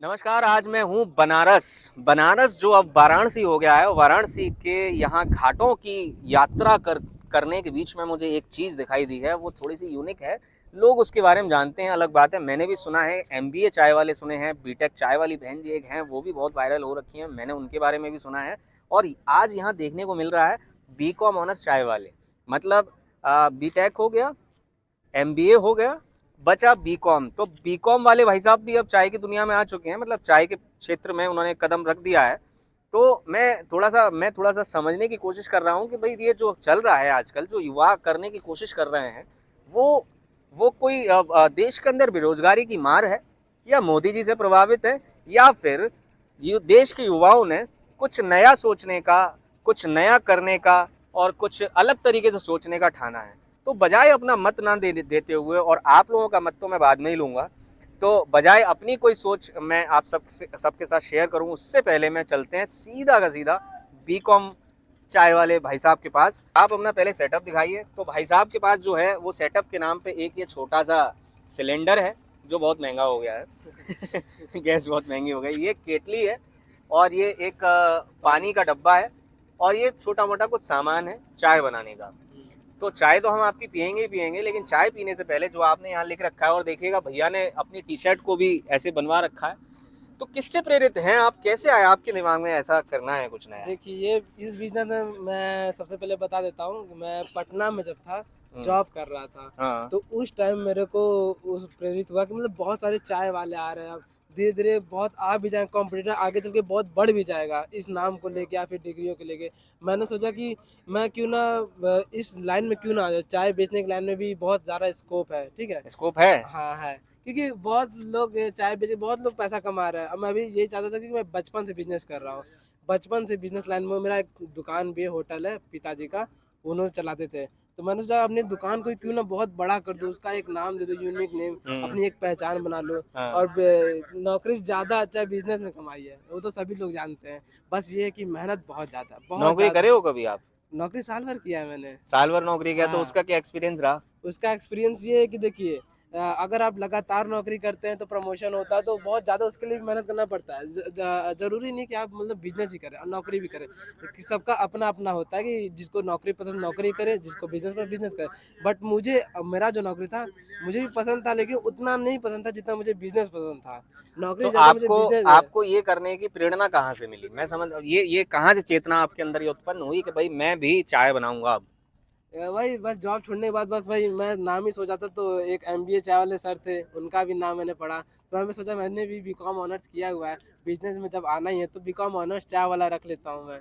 नमस्कार। आज मैं हूँ बनारस। बनारस जो अब वाराणसी हो गया है, वाराणसी के यहाँ घाटों की यात्रा करने के बीच में मुझे एक चीज़ दिखाई दी है, वो थोड़ी सी यूनिक है। लोग उसके बारे में जानते हैं, अलग बात है। मैंने भी सुना है, एमबीए चाय वाले सुने हैं, बीटेक चाय वाली बहन जी एक हैं, वो भी बहुत वायरल हो रखी हैं, मैंने उनके बारे में भी सुना है। और आज यहाँ देखने को मिल रहा है बीकॉम ऑनर्स चाय वाले, मतलब बीटेक हो गया, एमबीए हो गया, बचा बीकॉम। तो बीकॉम वाले भाई साहब भी अब चाय की दुनिया में आ चुके हैं, मतलब चाय के क्षेत्र में उन्होंने कदम रख दिया है। तो मैं थोड़ा सा समझने की कोशिश कर रहा हूँ कि भाई ये जो चल रहा है आजकल, जो युवा करने की कोशिश कर रहे हैं, वो वो कोई देश के अंदर बेरोजगारी की मार है, या मोदी जी से प्रभावित है, या फिर ये देश के युवाओं ने कुछ नया सोचने का, कुछ नया करने का और कुछ अलग तरीके से सोचने का ठाना है। तो बजाय अपना मत ना देते हुए, और आप लोगों का मत तो मैं बाद में ही लूँगा, तो बजाय अपनी कोई सोच मैं आप सबके साथ शेयर करूं, उससे पहले मैं चलते हैं सीधा का सीधा बीकॉम चाय वाले भाई साहब के पास। आप अपना पहले सेटअप दिखाइए। तो भाई साहब के पास जो है वो सेटअप के नाम पे एक ये छोटा सा सिलेंडर है, जो बहुत महंगा हो गया है गैस बहुत महंगी हो गई। ये केटली है, और ये एक पानी का डब्बा है, और ये छोटा मोटा कुछ सामान है चाय बनाने का। तो चाय तो हम आपकी पियेंगे ही पियेंगे, लेकिन चाय पीने से पहले जो आपने यहाँ लिख रखा है, और देखिएगा भैया ने अपनी टी शर्ट को भी ऐसे बनवा रखा है, तो किससे प्रेरित हैं आप? कैसे आया आपके दिमाग में ऐसा करना है कुछ नया? देखिए, ये इस बिज़नेस में मैं सबसे पहले बता देता हूँ कि मैं पटना में जब था, हम्म। जॉब कर रहा था, हाँ। तो उस टाइम मेरे को उस प्रेरित हुआ कि मतलब बहुत सारे चाय वाले आ रहे हैं अब, धीरे-धीरे बहुत आ भी जाएँ कॉम्पिटिटर आगे चल के बहुत बढ़ भी जाएगा, इस नाम को लेके या फिर डिग्रियों को लेके। मैंने सोचा कि मैं क्यों ना इस लाइन में क्यों ना आ जाऊँ, चाय बेचने की लाइन में भी बहुत ज़्यादा स्कोप है, ठीक है? स्कोप है। हाँ, है। क्योंकि बहुत लोग चाय बेच के बहुत लोग पैसा कमा रहे हैं। अब मैं भी यही चाहता था क्योंकि मैं बचपन से बिज़नेस कर रहा हूँ। बचपन से बिज़नेस लाइन में मेरा एक दुकान भी है, होटल है पिताजी का, उन्होंने चलाते थे। तो मैंने सोचा अपनी दुकान को क्यों ना बहुत बड़ा कर दूँ, उसका एक नाम दे दूँ, यूनिक नेम, हम्म। अपनी एक पहचान बना लूँ। हाँ। और बे नौकरी से ज़्यादा अच्छा बिज़नेस में कमाई है, वो तो सभी लोग जानते हैं। बस ये है कि मेहनत बहुत ज़्यादा है, बहुत नौकरी करे ज़्यादा। हो कभी आप? नौकरी साल भर किया है मैंने। साल भर नौकरी किया, तो हाँ। उसका क्या एक्सपीरियंस रहा? उसका एक्सपीरियंस ये है कि देखिए, अगर आप लगातार नौकरी करते हैं तो प्रमोशन होता है, तो बहुत ज़्यादा उसके लिए भी मेहनत करना पड़ता है। ज़रूरी नहीं कि आप मतलब बिजनेस ही करें और नौकरी भी करें, कि सबका अपना अपना होता है कि जिसको नौकरी पसंद नौकरी करे, जिसको बिजनेस में बिजनेस करे। बट मुझे मेरा जो नौकरी था, मुझे भी पसंद था, लेकिन उतना नहीं पसंद था जितना मुझे बिजनेस पसंद था। तो नौकरी ज़्यादा मुझे आपको बिजनेस है। आपको ये करने की प्रेरणा कहाँ से मिली? मैं समझ, ये कहाँ से चेतना आपके अंदर ये उत्पन्न हुई कि भाई मैं भी चाय बनाऊंगा अब? वही बस जॉब छोड़ने के बाद बस वही मैं नाम ही सोचा था, तो एक एमबीए चाय वाले सर थे, उनका भी नाम मैंने पढ़ा, तो मैंने सोचा मैंने भी बीकॉम ऑनर्स किया हुआ है, बिजनेस में जब आना ही है तो बीकॉम ऑनर्स चाय वाला रख लेता हूँ मैं।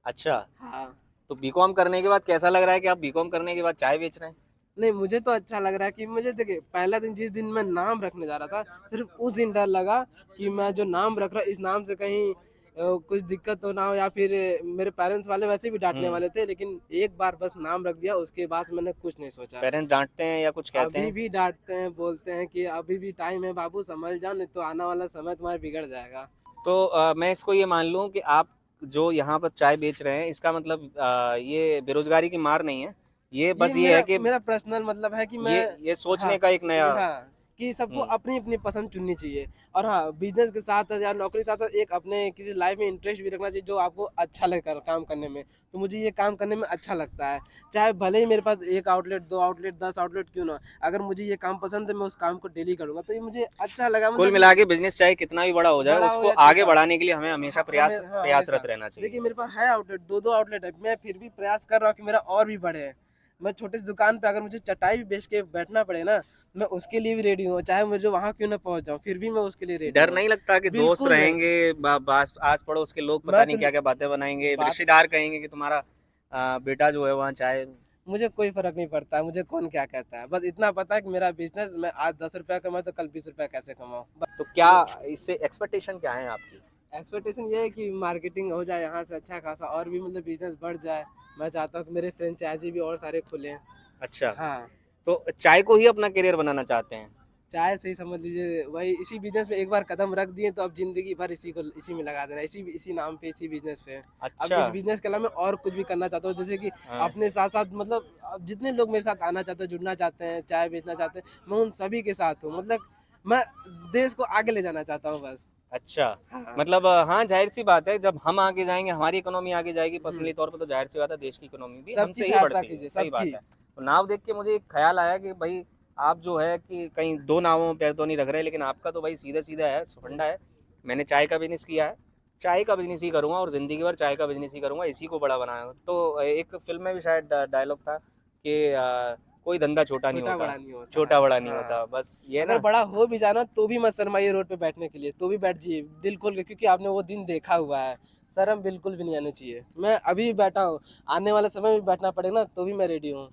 अच्छा। हाँ। तो बीकॉम करने के बाद कैसा लग रहा है कि आप बीकॉम करने के बाद चाय बेच रहे हैं? नहीं, मुझे तो अच्छा लग रहा है कि मुझे देखिए, पहला दिन जिस दिन मैं नाम रखने जा रहा था, सिर्फ उस दिन डर लगा कि मैं जो नाम रख रहा हूँ, इस नाम से कहीं कुछ दिक्कत तो ना हो, या फिर मेरे पेरेंट्स वाले वैसे भी डांटने हम्म। वाले थे, लेकिन एक बार बस नाम रख दिया, उसके बाद से मैंने कुछ नहीं सोचा। पेरेंट्स डांटते हैं या कुछ कहते अभी हैं? भी डाँटते हैं, बोलते हैं कि अभी भी टाइम है बाबू, संभल जाओ, नहीं तो आने वाला समय तुम्हारा बिगड़ जाएगा। तो मैं इसको ये मान लूँ कि आप जो यहाँ पर चाय बेच रहे हैं, इसका मतलब ये बेरोजगारी की मार नहीं है। ये ये बस ये है मेरा कि मेरा पर्सनल मतलब है कि मैं, ये हाँ, सोचने का एक नया। हाँ, कि सबको हम्म। अपनी-अपनी पसंद चुननी चाहिए। और हाँ, बिज़नेस के साथ या नौकरी के साथ एक अपने किसी लाइफ़ में इंटरेस्ट भी रखना चाहिए जो आपको अच्छा लगे कर काम करने में। तो मुझे ये काम करने में अच्छा लगता है। चाहे भले ही मेरे पास 1 आउटलेट, 2 आउटलेट, 10 आउटलेट क्यों ना हो, अगर मुझे ये काम पसंद है मैं उस काम को डेली करूँगा। तो ये मुझे अच्छा लगा, कुल मतलब मिला के बिजनेस चाहे कितना भी बड़ा हो जाए, बड़ा हो उसको या आगे छोटा हो। बढ़ाने के लिए हमें हमेशा हमें, हाँ, हमेशा। प्रयासरत रहना देखिए, चाहिए। मेरे पास है आउटलेट, 2-2 आउटलेट है, मैं फिर भी प्रयास कर रहा हूँ कि मेरा और भी बढ़े। मैं छोटी सी दुकान पे अगर मुझे चटाई भी बेच के बैठना पड़े ना, मैं उसके लिए भी रेडी हूँ, चाहे मुझे वहाँ क्यों ना पहुँच जाऊँ, फिर भी मैं उसके लिए रेडी डर हूँ। नहीं लगता कि दोस्त बिल्कुल नहीं। रहेंगे, आस पड़ोस के लोग पता मैं नहीं तो क्या क्या बातें बनाएंगे, बात रिश्तेदार कहेंगे कि तुम्हारा बेटा जो है वहाँ चाय। मुझे कोई फ़र्क नहीं पड़ता है, मुझे कौन क्या कहता है। बस इतना पता है कि मेरा बिज़नेस, मैं आज ₹10 कमाऊँ तो कल ₹20 कैसे कमाऊँ। तो क्या बस इससे एक्सपेक्टेशन क्या है आपकी? एक्सपेक्टेशन ये है कि मार्केटिंग हो जाए यहाँ से अच्छा खासा, और भी मतलब बिज़नेस बढ़ जाए। मैं चाहता हूँ कि मेरे फ्रेंचाइज़ी भी और सारे खुलें। अच्छा। हाँ। तो चाय को ही अपना करियर बनाना चाहते हैं? चाय से ही समझ लीजिए, वही इसी बिज़नेस में एक बार कदम रख दिए तो अब ज़िंदगी भर इसी में लगा देना है, इसी नाम पे, इसी बिज़नेस पे। अब अच्छा। इस बिज़नेस के अलावा मैं और कुछ भी करना चाहता हूँ, जैसे कि हाँ। अपने साथ-साथ मतलब अब जितने लोग मेरे साथ आना चाहते हैं, जुड़ना चाहते हैं, चाय बेचना चाहते हैं, मैं उन सभी के साथ हूँ। मतलब मैं देश को आगे ले जाना चाहता हूँ बस। अच्छा, हाँ मतलब हाँ, ज़ाहिर-सी बात है, जब हम आगे जाएँगे, हमारी इकोनॉमी आगे जाएगी हम्म, पर्सनली तौर पे, तो ज़ाहिर-सी बात है देश की इकोनॉमी भी सबकी हमसे ही सहायता बढ़ती है, कीजिए, सही सबकी। बात है। तो नाव देख के मुझे एक ख़्याल आया कि भई आप जो है कि कहीं 2 नावों में पैर तो नहीं रख रहे, लेकिन आपका तो भाई सीधा-सीधा है, हम्म, फंडा है। मैंने चाय का बिज़नेस किया है, चाय का बिज़नेस ही करूँगा और ज़िंदगी भर चाय का बिज़नेस ही करूँगा, इसी को बड़ा बनाया। तो एक फ़िल्म में भी शायद डायलॉग था कि कोई धंधा छोटा नहीं छोटा होता, बड़ा नहीं होता है। छोटा-बड़ा नहीं हाँ, होता, बस ये अगर ना। बड़ा हो भी जाना तो भी मत शर्माइए रोड पे बैठने के लिए, तो भी बैठ जाइए दिल खोल के, क्योंकि आपने वो दिन देखा हुआ है। शर्म बिल्कुल भी नहीं आनी चाहिए। मैं अभी भी बैठा हूँ, आने वाले समय में भी बैठना पड़ेगा ना तो भी मैं रेडी हूँ।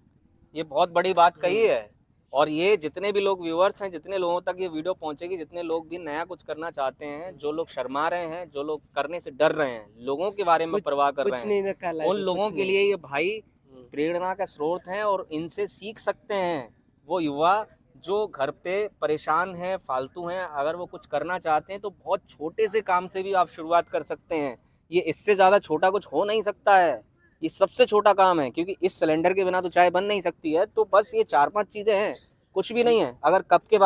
ये बहुत बड़ी बात कही हम्म, है। और ये जितने भी लोग व्यूअर्स हैं, जितने लोगों तक ये वीडियो पहुंचेगी, जितने लोग भी नया कुछ करना चाहते हैं, जो लोग शर्मा रहे हैं, जो लोग करने से डर रहे हैं, लोगों के बारे में कुछ परवाह कर रहे कुछ हैं, नहीं रखा उन लाइफ में, लोगों कुछ के नहीं। लिए ये भाई हम्म, प्रेरणा का स्रोत हैं और इनसे सीख सकते हैं। वो युवा जो घर पे परेशान हैं, फालतू हैं, अगर वो कुछ करना चाहते हैं तो बहुत छोटे से काम से भी आप शुरुआत कर सकते हैं। ये इससे ज़्यादा छोटा कुछ हो नहीं सकता है। ये सबसे छोटा काम है, क्योंकि इस सिलेंडर के बिना तो चाय बन नहीं सकती है। तो बस ये 4-5 चीज़ें हैं, कुछ भी नहीं है। अगर कप की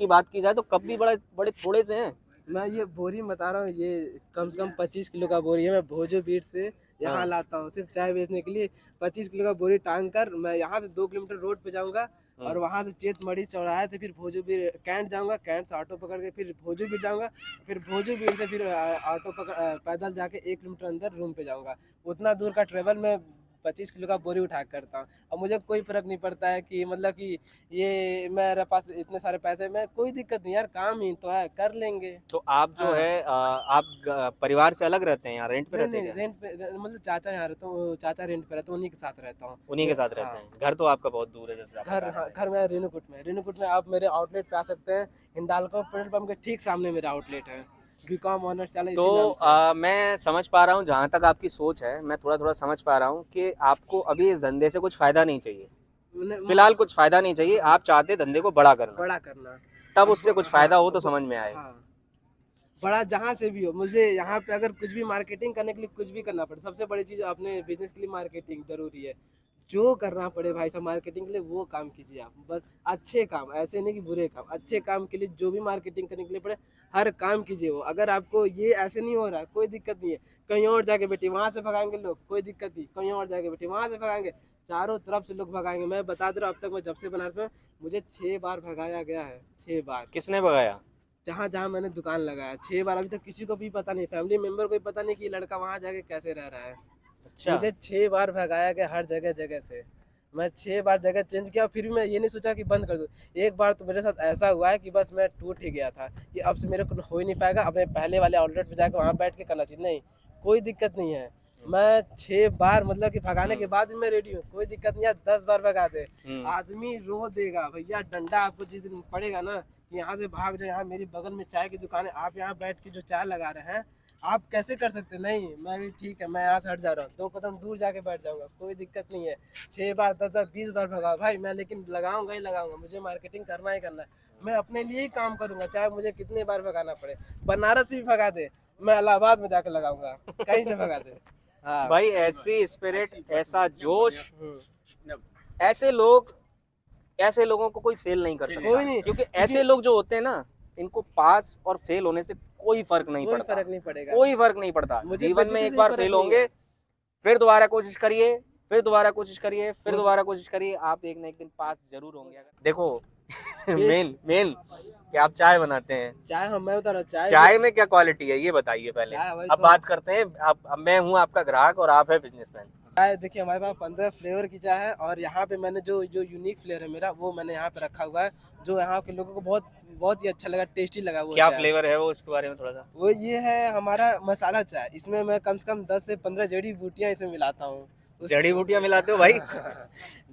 बात की जाए तो कप भी बड़े बड़े थोड़े से हैं। मैं ये बोरी बता रहा हूँ, ये कम से कम 25 किलो का बोरी है। मैं भोजो बीट से यहाँ हाँ, लाता हूँ सिर्फ चाय बेचने के लिए। 25 किलो का बोरी टांग कर मैं यहाँ से 2 किलोमीटर रोड पे जाऊँगा, और हुँ। वहाँ से चेतमढ़ी चौराहे से फिर भोजो बीट कैंट जाऊँगा, कैंट से ऑटो पकड़ के फिर भोजो बीट जाऊँगा, फिर भोजो बीट से फिर ऑटो पकड़ पैदल जाके 1 किलोमीटर अंदर रूम पे जाऊँगा। उतना दूर का ट्रेवल मैं 25 किलो का बोरी उठा के करता हूँ। और मुझे कोई फर्क नहीं पड़ता है कि मतलब कि ये मेरे पास इतने सारे पैसे, मैं कोई दिक्कत नहीं यार, काम ही तो है, कर लेंगे। तो आप जो हाँ, है आप परिवार से अलग रहते हैं या रेंट पे नहीं रहते हैं नहीं, क्या? रेंट पे मतलब चाचा यहाँ रहता हूँ, चाचा रेंट पे रहता हूँ, उन्हीं के साथ रहता हूँ। उन्हीं के साथ रहते हाँ, हैं। घर तो आपका बहुत दूर है, जैसे आप घर, बता रहे हाँ, थे। घर मेरा रेणुकूट में। रेणुकूट में आप मेरे आउटलेट पे आ सकते हैं, हिंडालको पेट्रोल पंप के ठीक सामने मेरा आउटलेट है। बीकॉम ऑनर्स चला तो इसी नाम से है। मैं समझ पा रहा हूँ, जहाँ तक आपकी सोच है, मैं थोड़ा-थोड़ा समझ पा रहा हूँ कि आपको अभी इस धंधे से कुछ फ़ायदा नहीं चाहिए। मैंने फ़िलहाल कुछ फ़ायदा नहीं चाहिए, हाँ, आप चाहते धंधे को बड़ा करना। बड़ा करना। तब अब उससे कुछ हाँ, फ़ायदा हो तो अब समझ में आए। हाँ, बड़ा जहाँ से भी हो, मुझे यहाँ पे अगर कुछ भी मार्केटिंग करने के लिए कुछ भी करना पड़े, सबसे बड़ी चीज़ अपने बिजनेस के लिए मार्केटिंग ज़रूरी है। जो करना पड़े भाई साहब मार्केटिंग के लिए, वो काम कीजिए आप। बस अच्छे काम, ऐसे नहीं कि बुरे काम, अच्छे काम के लिए जो भी मार्केटिंग करने के लिए पड़े, हर काम कीजिए वो। अगर आपको ये ऐसे नहीं हो रहा है, कोई दिक्कत नहीं है। कहीं और जाके बैठिए, वहाँ से भगाएँगे लोग, कोई दिक्कत नहीं। कहीं और जाके बैठिए, वहाँ से भगाएँगे, चारों तरफ से लोग भगाएँगे। मैं बता दे रहा हूँ, अब तक मैं जब से बनारस में, मुझे 6 बार भगाया गया है, 6 बार। किसने भगाया? जहाँ-जहाँ मैंने दुकान लगाया 6 बार, अभी तक किसी को भी पता नहीं, फैमिली मेंबर को भी पता नहीं कि ये लड़का वहाँ जाके कैसे रह रहा है। अच्छा, मुझे 6 बार भगाया गया हर जगह-जगह से। मैं 6 बार जगह चेंज किया, फिर भी मैं ये नहीं सोचा कि बंद कर दूँ। एक बार तो मेरे साथ ऐसा हुआ है कि बस मैं टूट ही गया था कि अब से मेरे को हो ही नहीं पाएगा, अपने पहले वाले आउटलेट पे जाके वहाँ बैठ के करना चाहिए। नहीं, कोई दिक्कत नहीं है। हुँ, मैं 6 बार मतलब कि भगाने के हुँ, बाद भी मैं रेडी हूँ, कोई दिक्कत नहीं है, 10 बार भगा दे। हुँ। आदमी रो देगा, भैया डंडा आपको जिस दिन पड़ेगा ना, कि यहाँ से भाग जाओ, यहाँ मेरी बगल में चाय की दुकान है, आप यहाँ बैठ के जो चाय लगा रहे हैं, आप कैसे कर सकते हैं? नहीं, मैं भी ठीक है, मैं यहाँ से हट जा रहा हूँ, 2 कदम दूर जाके बैठ जाऊँगा, कोई दिक्कत नहीं है। 6 बार, 10 बार, 20 बार भगाओ भाई, मैं लेकिन लगाऊँगा ही लगाऊँगा, मुझे मार्केटिंग करना ही करना है। मैं अपने लिए ही काम करूँगा, चाहे मुझे कितनी बार भगाना पड़े। बनारस भी भगा दे, मैं इलाहाबाद में जाके लगाऊँगा, कहीं से भगा दे। हाँ। भाई ऐसी स्पिरिट, ऐसा जोश, हुँ, ऐसे लोग, ऐसे लोगों को कोई फेल नहीं कर सकता, कोई नहीं, क्योंकि क्योंकि ऐसे लोग जो होते हैं ना, इनको पास और फेल होने से कोई फर्क नहीं कोई पड़ता, फ़र्क नहीं पड़ेगा। कोई फर्क नहीं पड़ता। मुझे जीवन में बेइज्जती एक से भी बार फ़र्क फेल नहीं है। होंगे, फिर दोबारा कोशिश करिए, फिर दोबारा कोशिश करिए, फिर वो दोबारा कोशिश करिए, आप एक ना एक दिन पास जरूर होंगे। देखो टेस्ट मेन मेन कि आप चाय बनाते हैं, चाय, हाँ, मैं बता रहा हूँ, चाय जो चाय में क्या क्वालिटी है ये बताइए पहले। चाय वही अब तो बात करते हैं, अब मैं हूँ आपका ग्राहक और आप है बिजनेसमैन। चाय देखिए, हमारे पास 15 फ्लेवर की चाय है, और यहाँ पे मैंने जो जो यूनिक फ्लेवर है मेरा, वो मैंने यहाँ पे रखा हुआ है, जो यहाँ के लोगों को बहुत बहुत ही अच्छा लगा, टेस्टी लगा वो क्या चाय। फ्लेवर है वो, इसके बारे में थोड़ा सा। वो ये है हमारा मसाला चाय, इसमें मैं कम से कम 10 से 15 जड़ी बूटियाँ इसमें मिलाता हूँ। जड़ी बूटियां मिलाते हो भाई?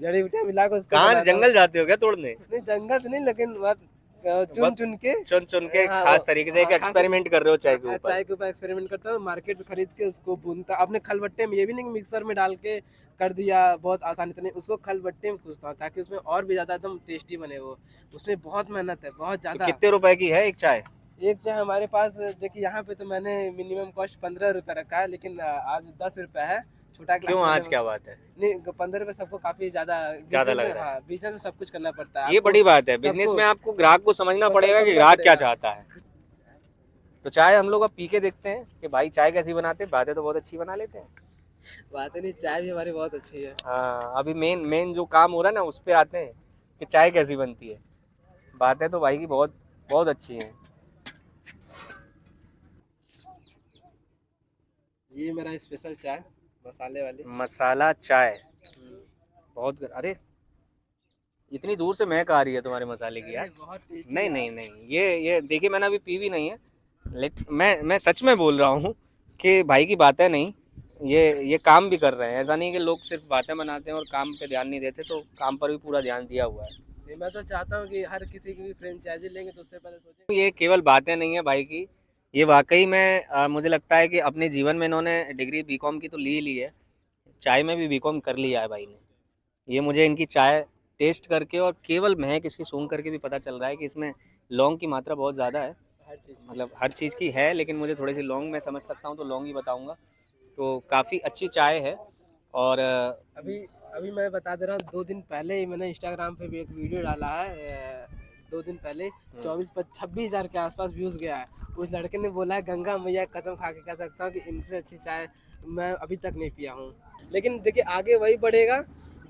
जड़ी बूटियाँ मिला के उसको कहाँ बनाता हूँ। जंगल जाते हो क्या तोड़ने? नहीं, जंगल तो नहीं, लेकिन बस बहुत चुन-चुन के, चुन चुन के हाँ, खास तरीके से एक हाँ, खास एक्सपेरिमेंट कर रहे हो चाय के ऊपर। चाय के ऊपर एक्सपेरिमेंट करता हूँ, मार्केट से खरीद के उसको भूनता अपने खलबट्टे में, ये भी नहीं कि मिक्सर में डाल के कर दिया बहुत आसानी से, नहीं, उसको खलबट्टे में कूटता हूँ ताकि उसमें और भी ज़्यादा एकदम टेस्टी बने वो। उसमें बहुत मेहनत है, बहुत तो ज़्यादा। कितने रुपए की है एक चाय? एक चाय हमारे पास देखिए, यहाँ पे तो मैंने मिनिमम कॉस्ट 15 रुपये रखा है, लेकिन आज 10 रुपये है, छोटा क्यों, ग्लास आज मैंने। क्या बात है? नहीं, 15 रुपये सबको काफ़ी ज़्यादा, ज्यादा बिजनेस लग में, रहा है? हाँ, बिजनेस में सब कुछ करना पड़ता है ये आपको, बड़ी बात है, बिजनेस सबको में आपको ग्राहक को समझना सब पड़ेगा कि समझना ग्राहक क्या पड़ेगा। चाहता है। तो चाय हम लोग अब पी के देखते हैं कि भाई चाय कैसी बनाते हैं। बातें तो बहुत अच्छी बना लेते हैं। बात नहीं, चाय भी हमारी बहुत अच्छी है। हाँ, अभी मेन मेन जो काम हो रहा है ना उस पे आते हैं कि चाय कैसी बनती है। बातें तो भाई की बहुत बहुत अच्छी हैं। ये मेरा स्पेशल चाय, मसाले वाली। मसाला चाय बहुत अरे इतनी दूर से महक आ रही है तुम्हारे मसाले की अरे यार। बहुत टेस्टी नहीं यार। नहीं नहीं, ये देखिए मैंने अभी पी भी नहीं है, लेकिन मैं सच में बोल रहा हूँ कि भाई की बातें नहीं, ये काम भी कर रहे हैं। ऐसा नहीं कि लोग सिर्फ बातें बनाते हैं और काम पे ध्यान नहीं देते, तो काम पर भी पूरा ध्यान दिया हुआ है। नहीं, मैं तो चाहता हूँ कि हर किसी की भी फ्रेंचाइजी लेंगे तो उससे पहले सोचेंगे। ये केवल बातें नहीं है भाई की, ये वाकई में मुझे लगता है कि अपने जीवन में इन्होंने डिग्री बीकॉम की तो ली है, चाय में भी बीकॉम कर लिया है भाई ने। ये मुझे इनकी चाय टेस्ट करके और केवल महक इसकी सूंघ करके भी पता चल रहा है कि इसमें लौंग की मात्रा बहुत ज़्यादा है। हर चीज़ की। मतलब हर चीज़ की है, लेकिन मुझे थोड़ी सी लौंग मैं समझ सकता हूँ, तो लौंग ही बताऊँगा। तो काफ़ी अच्छी चाय है। और अभी अभी मैं बता दे रहा हूँ, 2 दिन पहले ही मैंने इंस्टाग्राम पे भी एक वीडियो डाला है। 2 दिन पहले 26,000 के आसपास व्यूज़ गया है। उस लड़के ने बोला है, गंगा मैया की कसम खा के कह सकता हूँ कि इनसे अच्छी चाय मैं अभी तक नहीं पिया हूँ। लेकिन देखिए, आगे वही बढ़ेगा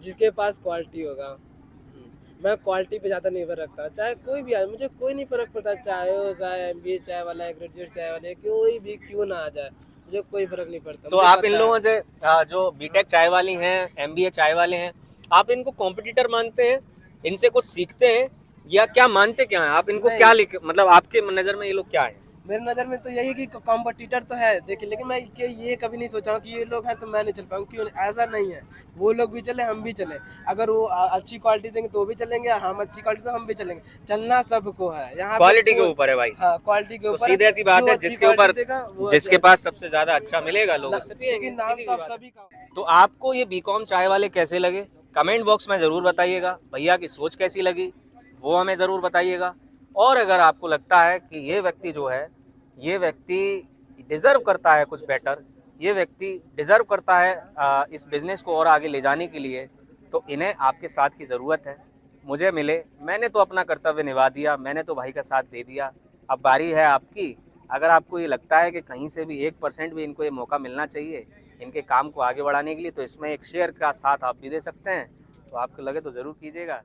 जिसके पास क्वालिटी होगा। मैं क्वालिटी पे ज़्यादा निर्भर रखता हूँ, चाहे कोई भी आए, मुझे कोई नहीं फ़र्क पड़ता, चाहे वो चाहे MBA चाय वाला है, ग्रेजुएट चाय वाले, कोई भी क्यों ना आ जाए, मुझे कोई फ़र्क नहीं पड़ता। तो मुझे आप इन पता है। लोगों से जो बीटेक चाय वाली हैं, एमबीए चाय वाले हैं, आप इनको कॉम्पिटिटर मानते हैं, इनसे कुछ सीखते हैं, या क्या मानते क्या हैं आप इनको? नहीं, क्या लिख मतलब आपके नज़र में ये लोग क्या हैं? मेरे नज़र में तो यही है कि कॉम्पिटिटर तो है देखिए, लेकिन मैं ये कभी नहीं सोचा हूँ कि ये लोग हैं तो मैं नहीं चल पाऊँ, क्यों? ऐसा नहीं है। वो लोग भी चले, हम भी चले। अगर वो अच्छी क्वालिटी देंगे तो वो भी चलेंगे, हम अच्छी क्वालिटी तो हम भी चलेंगे। चलना सबको है यहाँ पे क्वालिटी के कोई। ऊपर है भाई। हाँ, क्वालिटी के तो ऊपर है। सीधे सी बात जो है, अच्छी जिसके क्वालिटी ऊपर देगा वो जिसके पास सबसे ज्यादा अच्छा मिलेगा लोग उससे पियेंगे, क्योंकि नाम सीधी तो सी आप बात है। सभी का। तो आपको ये बीकॉम चाय वाले कैसे लगे, कमेंट बॉक्स में ज़रूर बताइएगा। भैया की सोच कैसी लगी वो हमें ज़रूर बताइएगा। और अगर आपको लगता है कि ये व्यक्ति जो है, ये व्यक्ति डिज़र्व करता है कुछ बेटर, ये व्यक्ति डिज़र्व करता है इस बिज़नेस को और आगे ले जाने के लिए, तो इन्हें आपके साथ की ज़रूरत है। मुझे मिले, मैंने तो अपना कर्तव्य निभा दिया, मैंने तो भाई का साथ दे दिया। अब बारी है आपकी। अगर आपको ये लगता है कि कहीं से भी 1% भी इनको ये मौका मिलना चाहिए इनके काम को आगे बढ़ाने के लिए, तो इसमें एक शेयर का साथ आप भी दे सकते हैं। तो आपको लगे तो ज़रूर कीजिएगा।